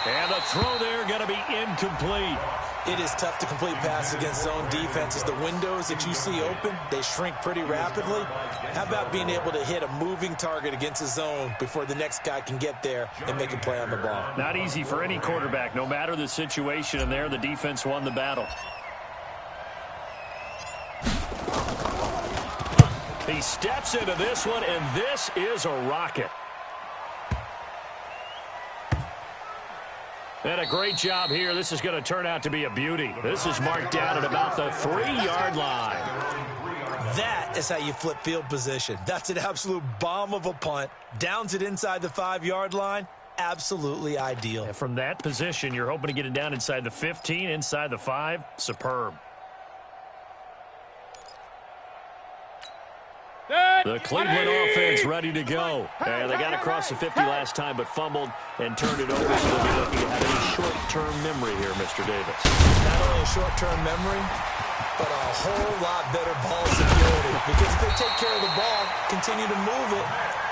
And the throw there going to be incomplete. It is tough to complete passes against zone defenses. The windows that you see open, they shrink pretty rapidly. How about being able to hit a moving target against a zone before the next guy can get there and make a play on the ball? Not easy for any quarterback, no matter the situation, and there the defense won the battle. He steps into this one, and this is a rocket. And a great job here. This is going to turn out to be a beauty. This is marked down at about the 3-yard line. That is how you flip field position. That's an absolute bomb of a punt. Downs it inside the 5-yard line. Absolutely ideal. And from that position, you're hoping to get it down inside the 15, inside the 5. Superb. The Cleveland offense ready to go. And they got across the 50 last time, but fumbled and turned it over. So they'll be looking to have any short-term memory here, Mr. Davis. Not only a short-term memory, but a whole lot better ball security. Because if they take care of the ball, continue to move it,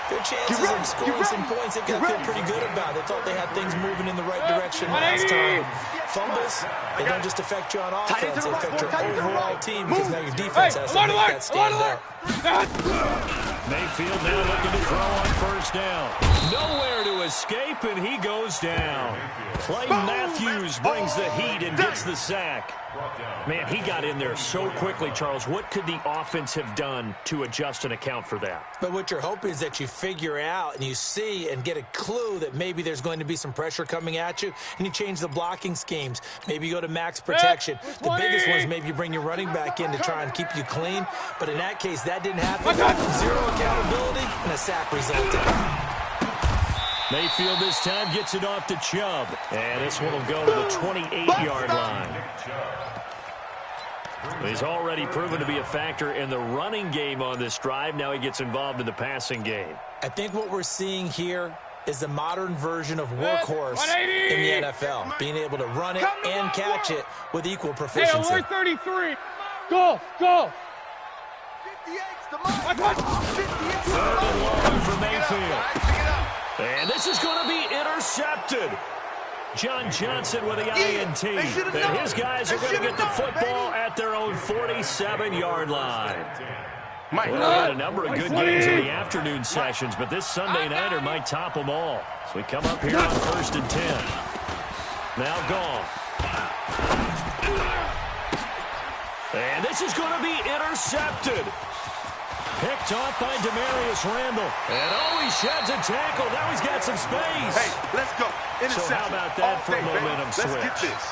their chances of scoring some points, they've got to feel pretty good about it. They thought they had things moving in the right direction last time. fumbles, they don't just affect you on offense, they affect your overall team because now your defense has to make that stand up. Mayfield now looking to throw on first down. Nowhere to escape, and he goes down. Clay Matthews brings the heat and gets the sack. Man, he got in there so quickly, Charles. What could the offense have done to adjust and account for that? But what you're hoping is that you figure out and you see and get a clue that maybe there's going to be some pressure coming at you, and you change the blocking schemes. Maybe you go to max protection. The biggest one is maybe you bring your running back in to try and keep you clean. But in that case, that didn't happen. Zero accountability, and a sack resulted. Mayfield this time gets it off to Chubb. And this one will go to the 28-yard line. He's already proven to be a factor in the running game on this drive. Now he gets involved in the passing game. I think what we're seeing here is the modern version of workhorse in the NFL. Being able to run it and catch it with equal proficiency. Hey, 133. Go. Third and long for Mayfield. And this is going to be intercepted. John Johnson with the INT. And his guys are going to get the football at their own 47-yard line. Well, we had a number of good games in the afternoon sessions, but this Sunday nighter might top them all. So we come up here on 1st and 10. Now gone. And this is going to be intercepted. Picked off by Demarius Randall. And he sheds a tackle. Now he's got some space. Hey, let's go. So how about that for a momentum switch? Let's get this.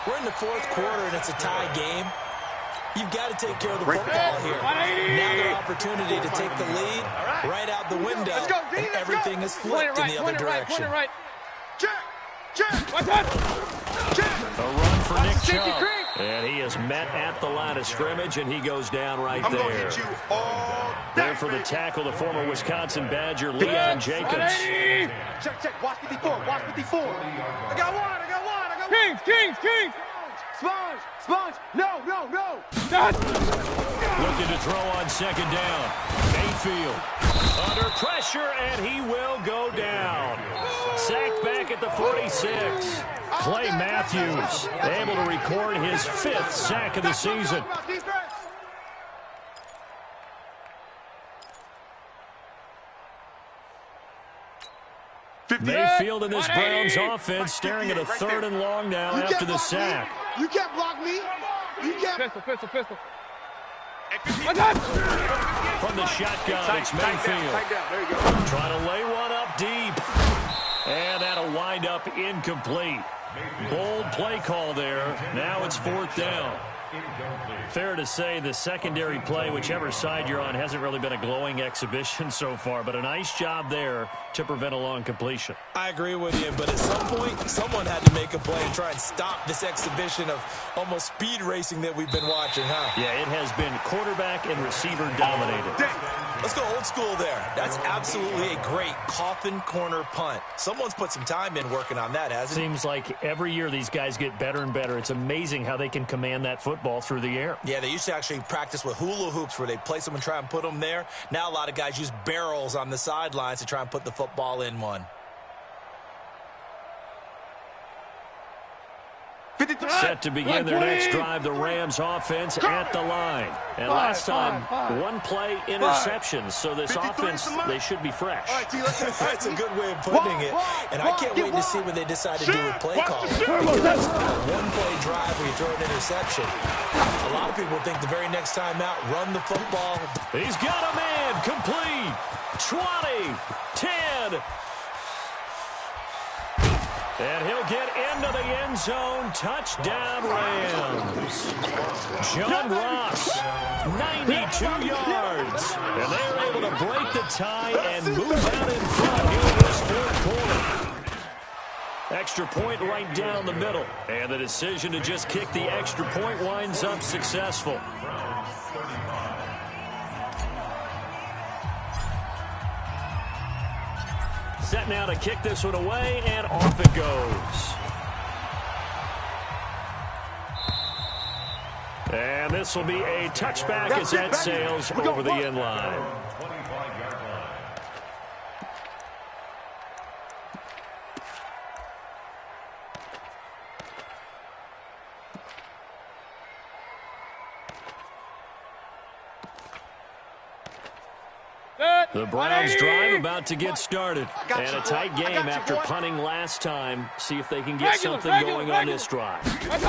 We're in the fourth quarter, and it's a tie game. You've got to take care of the football here. Now their opportunity to take the lead right out the window, and everything is flipped in the other direction. Check. A run for Nick Chubb. And he is met at the line of scrimmage, and he goes down right there. I'm going to hit you all there for the tackle, the former Wisconsin Badger, Leon Jacobs. Check. Watch 54. I got one. Kings. Sponge. No. Looking to throw on second down. Mayfield under pressure, and he will go down. Sacked back at the 46. Clay Matthews able to record his 5th sack of the season. Mayfield in this Browns offense staring at a 3rd and long now after the sack. You can't block me. You can't. Pistol. From the shotgun, it's Mayfield. Trying to lay one up deep. And that'll wind up incomplete. Bold play call there. Now it's 4th down. Fair to say the secondary play, whichever side you're on, hasn't really been a glowing exhibition so far, but a nice job there to prevent a long completion. I agree with you, but at some point, someone had to make a play and try and stop this exhibition of almost speed racing that we've been watching, huh? Yeah, it has been quarterback and receiver dominated. Let's go old school there. That's absolutely a great coffin corner punt. Someone's put some time in working on that, hasn't it? Seems like every year these guys get better and better. It's amazing how they can command that football through the air. Yeah, they used to actually practice with hula hoops where they place them and try and put them there. Now a lot of guys use barrels on the sidelines to try and put the football in one. Set to begin their next drive, the Rams offense at the line. And last time, one play interceptions. So this offense, they should be fresh. That's a good way of putting it. And I can't wait to see what they decide to do with play calling. Because one play drive where you throw an interception. A lot of people think the very next time out, run the football. He's got a man complete. 20, 10. And he'll get into the end zone. Touchdown, Rams. John Ross, 92 yards. And they're able to break the tie and move out in front here in this 4th quarter. Extra point right down the middle. And the decision to just kick the extra point winds up successful. Set now to kick this one away, and off it goes. And this will be a touchback as that sails over the end line. The Browns drive about to get started. And a tight game after punting last time. See if they can get something going on this drive. As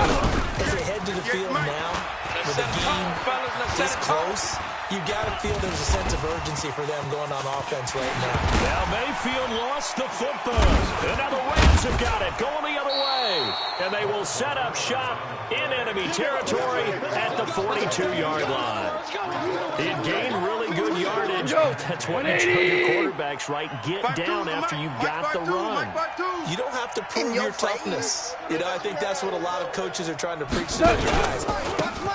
they head to the field now, with the game this close, you got to feel there's a sense of urgency for them going on offense right now. Now Mayfield lost the football. And now the Rams have got it, going the other way. And they will set up shop in enemy territory at the 42-yard line. It gained really good yardage. That's why you tell your quarterbacks, right, get down after you got the run. You don't have to prove your toughness. You know, I think that's what a lot of coaches are trying to preach to their guys.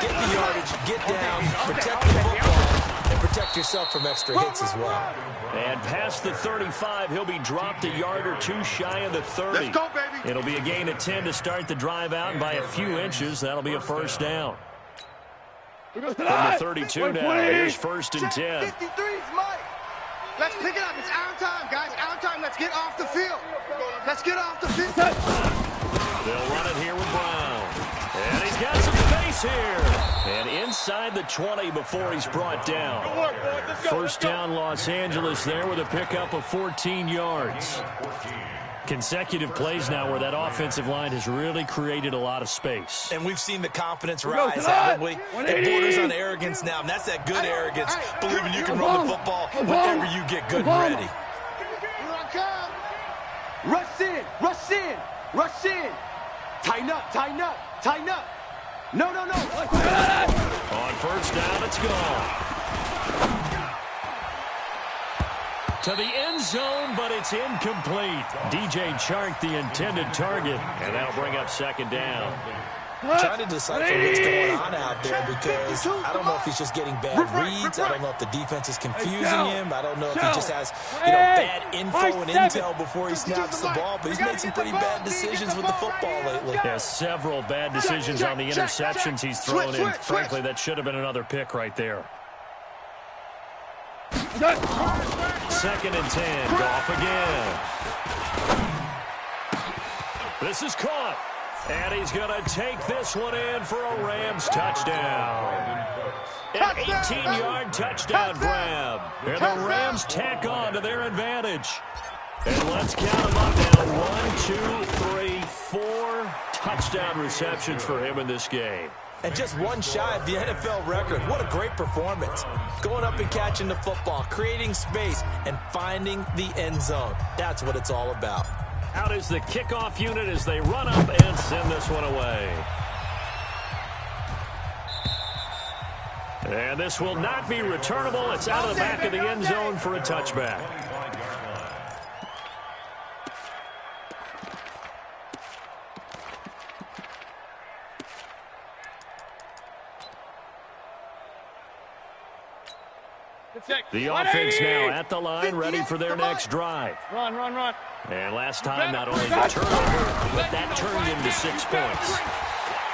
Get the yardage, get down, protect the football, and protect yourself from extra hits as well. And past the 35, he'll be dropped a yard or two shy of the 30. Let's go, baby. It'll be a gain of 10 to start the drive out, and by a few inches, that'll be a first down. From the 32 now, here's 1st and 10. 53's Mike. Let's pick it up. It's our time, guys. Our time. Let's get off the field. Let's get off the field. They'll run it here with Brown. And he's got some space here. And inside the 20 before he's brought down. First down, Los Angeles there with a pickup of 14 yards. Consecutive plays now where that offensive line has really created a lot of space. And we've seen the confidence rise, haven't we? It borders on arrogance now, and that's that good arrogance, believing you can run the football whenever you get good and ready. Rush in, rush in, rush in. Tighten up, tighten up, tighten up. No, no, no. On first down, it's gone. To the end zone, but it's incomplete. DJ Chark, the intended target, and that'll bring up 2nd down. Trying to decipher what's going on out there because I don't know if he's just getting bad reads. I don't know if the defense is confusing him. I don't know if he just has, bad info and intel before he snaps the ball. But he's made some pretty bad decisions with the football lately. Yeah, several bad decisions on the interceptions he's thrown in. Frankly, that should have been another pick right there. 2nd and 10. Goff again. This is caught. And he's going to take this one in for a Rams touchdown. An 18-yard touchdown grab. And the Rams tack on to their advantage. And let's count them up now. 1, 2, 3, 4 touchdown receptions for him in this game. And just one shy of the NFL record. What a great performance. Going up and catching the football, creating space, and finding the end zone. That's what it's all about. Out is the kickoff unit as they run up and send this one away. And this will not be returnable. It's out of the back of the end zone for a touchback. The offense now at the line, ready for their next drive. Run, run, run. And last time, not only the turnover, but that turned into 6 points.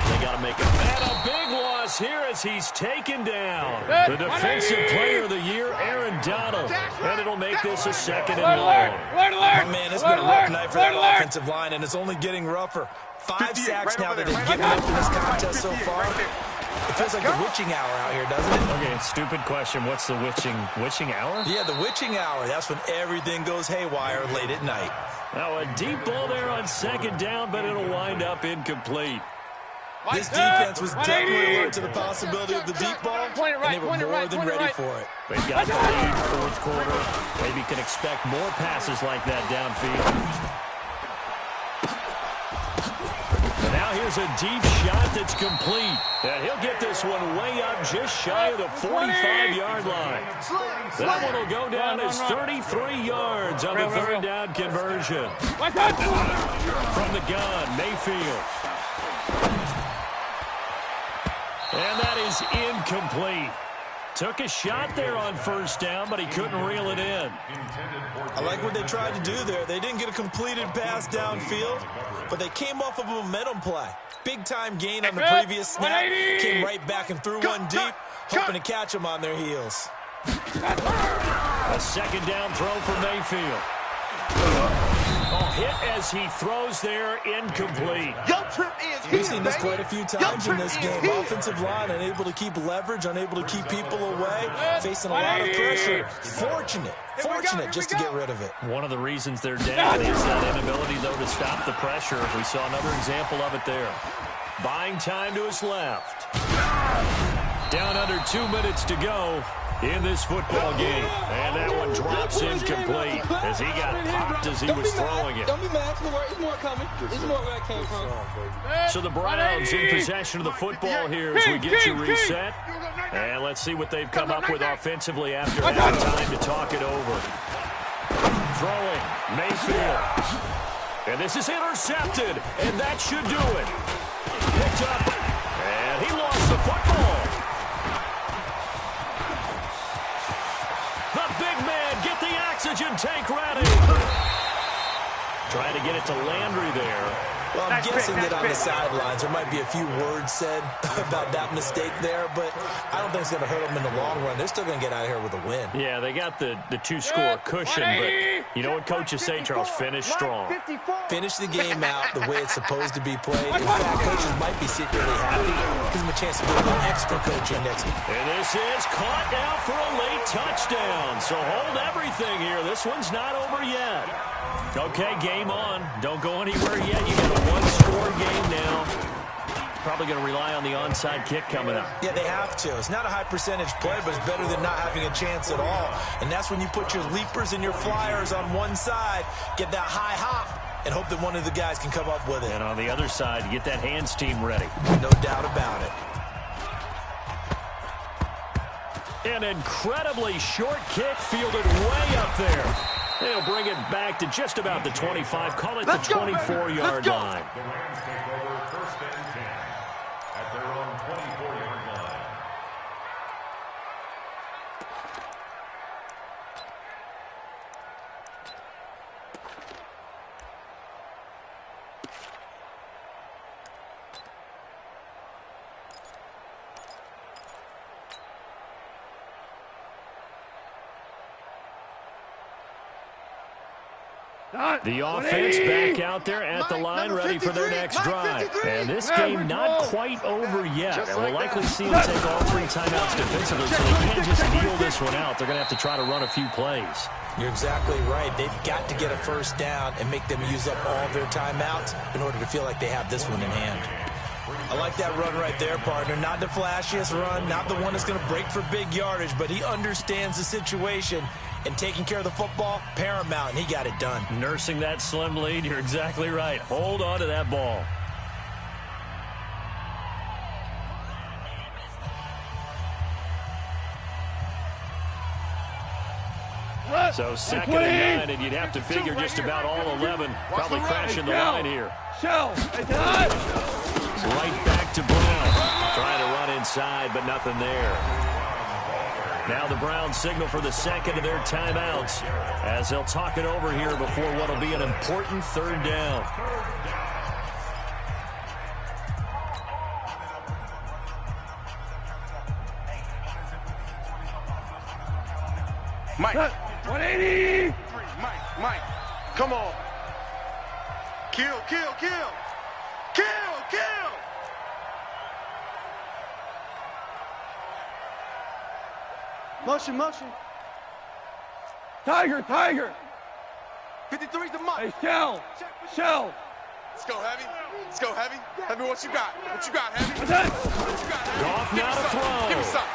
They got to make it. And a big loss here as he's taken down. The defensive player of the year, Aaron Donald. And it'll make this a 2nd and long. Oh, man, it's been a rough night for that offensive line, and it's only getting rougher. 5 sacks now that they've given up in this contest so far. It feels like the witching hour out here, doesn't it? Okay, stupid question. What's the witching hour? Yeah, the witching hour. That's when everything goes haywire late at night. Now a deep ball there on 2nd down, but it'll wind up incomplete. This defense was definitely alert to the possibility of the deep ball, and they were more than ready for it. They've got the lead, 4th quarter. Maybe can expect more passes like that downfield. And now here's a deep shot that's complete. And he'll get this one way up just shy of the 45-yard line. That one will go down as 33 yards on the 3rd down conversion. From the gun, Mayfield. And that is incomplete. Took a shot there on 1st down, but he couldn't reel it in. I like what they tried to do there. They didn't get a completed pass downfield, but they came off of a momentum play. Big-time gain on the previous snap. Came right back and threw one deep, hoping to catch them on their heels. A 2nd down throw for Mayfield. Hit as he throws there, incomplete. We've seen this quite a few times in this game. Offensive line unable to keep leverage, unable to keep people away, facing a lot of pressure. Fortunate Fortunate just to get rid of it. One of the reasons they're down is that inability, though, to stop the pressure. We saw another example of it there. Buying time to his left. Down under 2 minutes to go in this football game. And that one drops incomplete as he got popped as he was throwing it. Don't be mad. It's more coming. It's more where it came from. So the Browns in possession of the football here as we get you reset. And let's see what they've come up with offensively after having time to talk it over. Throwing, Mayfield. And this is intercepted, and that should do it. Picked up, and he lost the football. The big man, get the oxygen tank ready. Trying to get it to Landry there. Well, I'm guessing that on the sidelines there might be a few words said about that mistake there, but I don't think it's going to hurt them in the long run. They're still going to get out of here with a win. Yeah, they got the two-score cushion, but you know what coaches say, Charles? Finish strong. Finish the game out the way it's supposed to be played. In fact, coaches might be secretly happy. Gives them a chance to do a little extra coaching next week. And this is caught out for a late touchdown. So hold everything here. This one's not over yet. Okay, game on. Don't go anywhere yet. You got a one-score game now. Probably going to rely on the onside kick coming up. Yeah, they have to. It's not a high percentage play, but it's better than not having a chance at all. And that's when you put your leapers and your flyers on one side, get that high hop, and hope that one of the guys can come up with it. And on the other side, you get that hands team ready. No doubt about it. An incredibly short kick fielded way up there. They'll bring it back to just about the 25. Call it the 24-yard line. The Rams take over first and 10 at their own 24-yard line. The offense back out there at the line, ready for their next drive. And this game not quite over yet. And we'll likely see them take all three timeouts defensively, so they can't just kneel this one out. They're going to have to try to run a few plays. You're exactly right. They've got to get a first down and make them use up all their timeouts in order to feel like they have this one in hand. I like that run right there, partner. Not the flashiest run, not the one that's going to break for big yardage, but he understands the situation, and taking care of the football, paramount, and he got it done. Nursing that slim lead, you're exactly right. Hold on to that ball. So second and 9, and you'd have to figure just about all 11 probably crashing the line here. Right back to Brown. Trying to run inside, but nothing there. Now the Browns signal for the second of their timeouts as they'll talk it over here before what will be an important third down. Mike. 180. Mike. Come on. Kill. Motion. Tiger. 53's the mark. Hey, shell. Let's go, Heavy. Heavy, what you got, Heavy? What's that? What you got, Heavy? Goff now to throw. Give me some.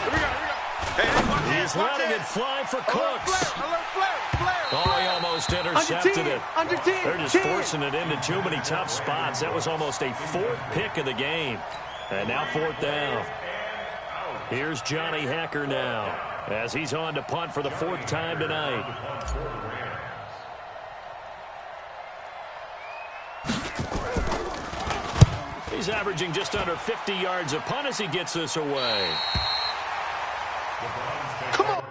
Here we go. Hey, watch He's letting it fly for Cooks. Flare. Oh, he almost intercepted it. Under 10. They're just forcing it into too many tough spots. That was almost a fourth pick of the game. And now fourth down. Here's Johnny Hacker now as he's on to punt for the fourth time tonight. He's averaging just under 50 yards a punt as he gets this away. Come on.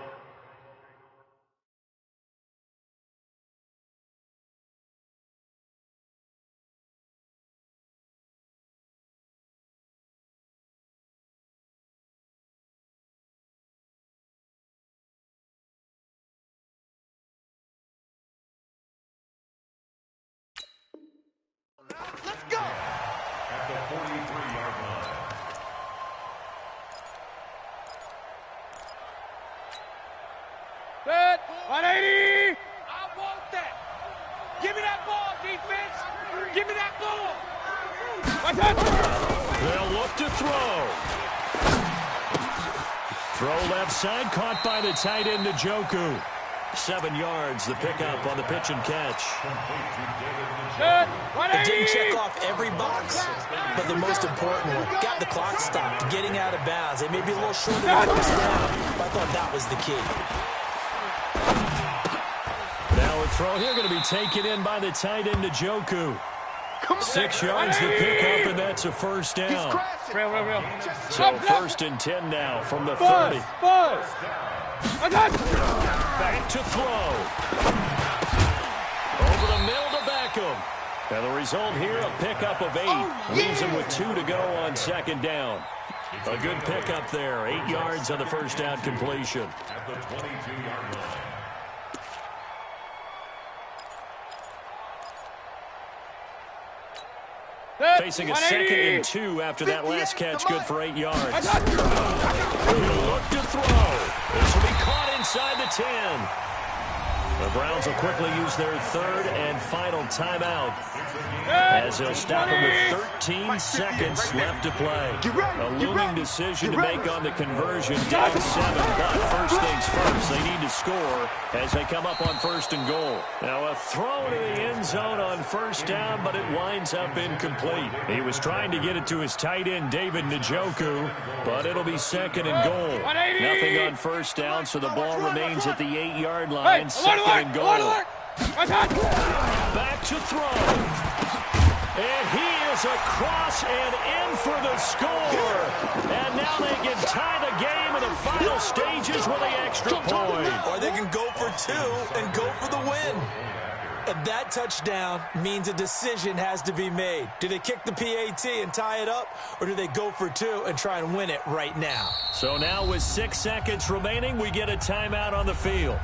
Let's go. At the 43-yard line. Set. They'll look to throw. Throw left side, caught by the tight end, Njoku. 7 yards, the pickup on the pitch and catch. It didn't check off every box, but the most important one. Got the clock stopped, getting out of bounds. It may be a little short of the first down, but I thought that was the key. Now a throw here going to be taken in by the tight end, Njoku. 6 yards, the pickup, and that's a first down. Real. So 1st and 10 now from the 30. Back to throw. Over the middle to Beckham. And the result here, a pickup of 8. Leaves him with 2 to go on 2nd down. A good pickup there. 8 yards on the first down completion. At the 22-yard line. Facing a 2nd and 2 after that last catch, good for 8 yards. He'll look to throw. This will be caught inside the 10. The Browns will quickly use their 3rd and final timeout as they'll stop him with 13 seconds left to play. A looming decision to make on the conversion, down 7. But first things first, they need to score as they come up on 1st and goal. Now a throw to the end zone on 1st down, but it winds up incomplete. He was trying to get it to his tight end, David Njoku, but it'll be 2nd and goal. Nothing on 1st down, so the ball remains at the 8-yard line, 2nd and goal. Back to throw. And he is across and in for the score. And now they can tie the game in the final stages with the extra point. Or they can go for 2 and go for the win. And that touchdown means a decision has to be made. Do they kick the PAT and tie it up, or do they go for 2 and try and win it right now? So now with 6 seconds remaining, we get a timeout on the field.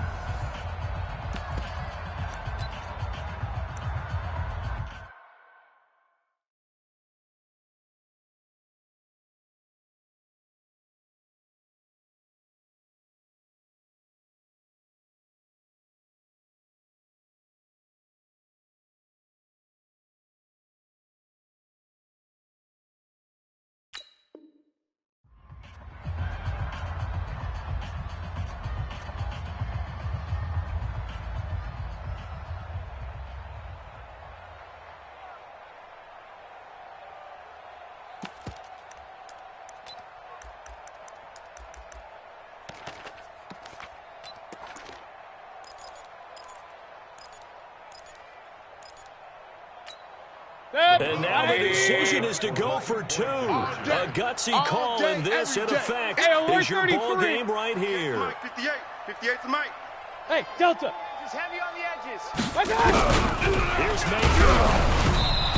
And now the decision is to go for 2. A gutsy call, and this, in effect, is your ball game right here. 58's the mic. Hey, Delta. Just heavy on the edges. Here's Mayfield.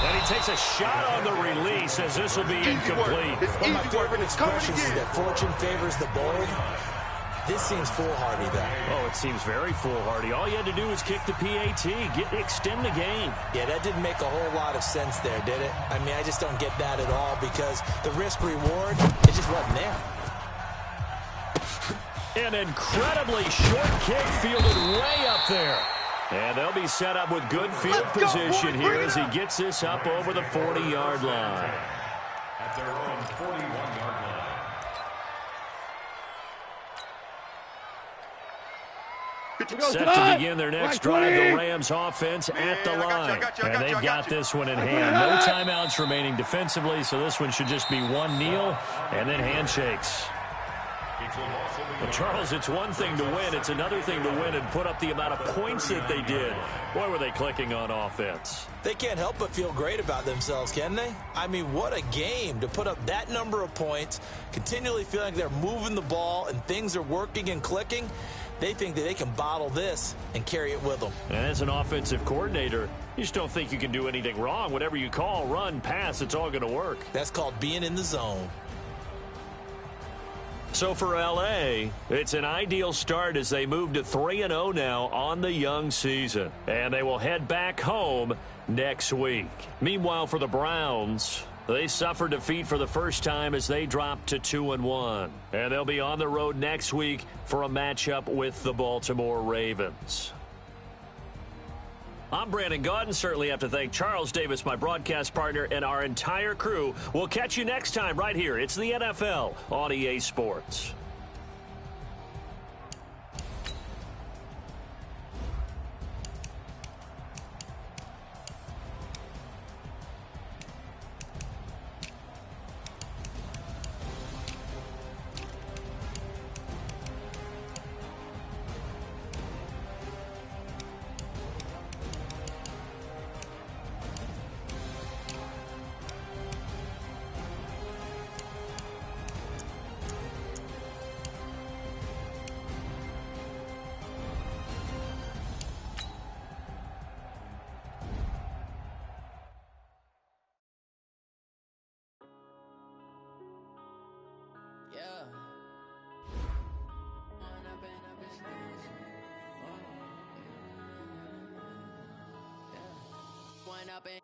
And he takes a shot on the release as this will be incomplete. One of my favorite expressions is that fortune favors the bold. This seems foolhardy, though. Oh, it seems very foolhardy. All you had to do was kick the PAT, extend the game. Yeah, that didn't make a whole lot of sense there, did it? I mean, I just don't get that at all because the risk-reward, it just wasn't there. An incredibly short kick fielded way up there. And they'll be set up with good field position here as he gets this up over the 40-yard line. At their own 41-yard line. Set to begin their next drive, the Rams offense at the line. And they've got this one in hand. No timeouts remaining defensively, so this one should just be one kneel and then handshakes. Well, Charles, it's one thing to win. It's another thing to win and put up the amount of points that they did. Boy, were they clicking on offense. They can't help but feel great about themselves, can they? I mean, what a game to put up that number of points, continually feeling like they're moving the ball and things are working and clicking. They think that they can bottle this and carry it with them. And as an offensive coordinator, you just don't think you can do anything wrong. Whatever you call, run, pass, it's all going to work. That's called being in the zone. So for L.A., it's an ideal start as they move to 3-0 now on the young season. And they will head back home next week. Meanwhile, for the Browns, they suffered defeat for the first time as they dropped to 2-1. And they'll be on the road next week for a matchup with the Baltimore Ravens. I'm Brandon Gaudin. Certainly have to thank Charles Davis, my broadcast partner, and our entire crew. We'll catch you next time right here. It's the NFL on EA Sports.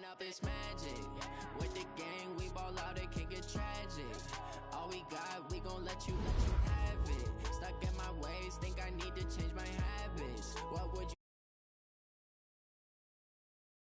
Up this magic with the gang, we ball out, it can get tragic. All we got, we gon' let you have it. Stuck in my ways, think I need to change